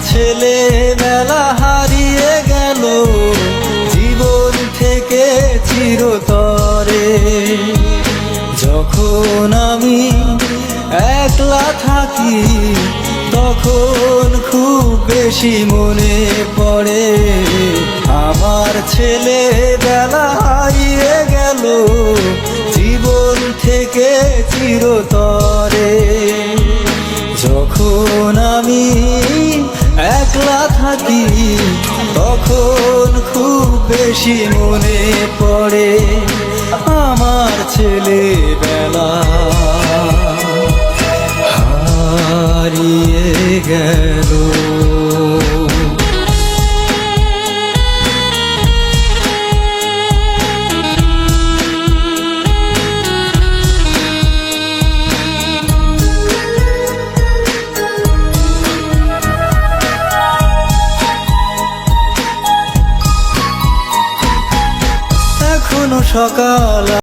ছেলেবেলা হারিয়ে গেল জীবন থেকে চিরতরে। যখন আমি একলা থাকি তখন খুব বেশি মনে পড়ে আমার ছেলেবেলা হারিয়ে গেল জীবন থেকে চিরতরে। যখন আমি একলা থাকি তখন খুব বেশি মনে পড়ে আমার ছেলেবেলা হারিয়ে গেল। এখনো সকাল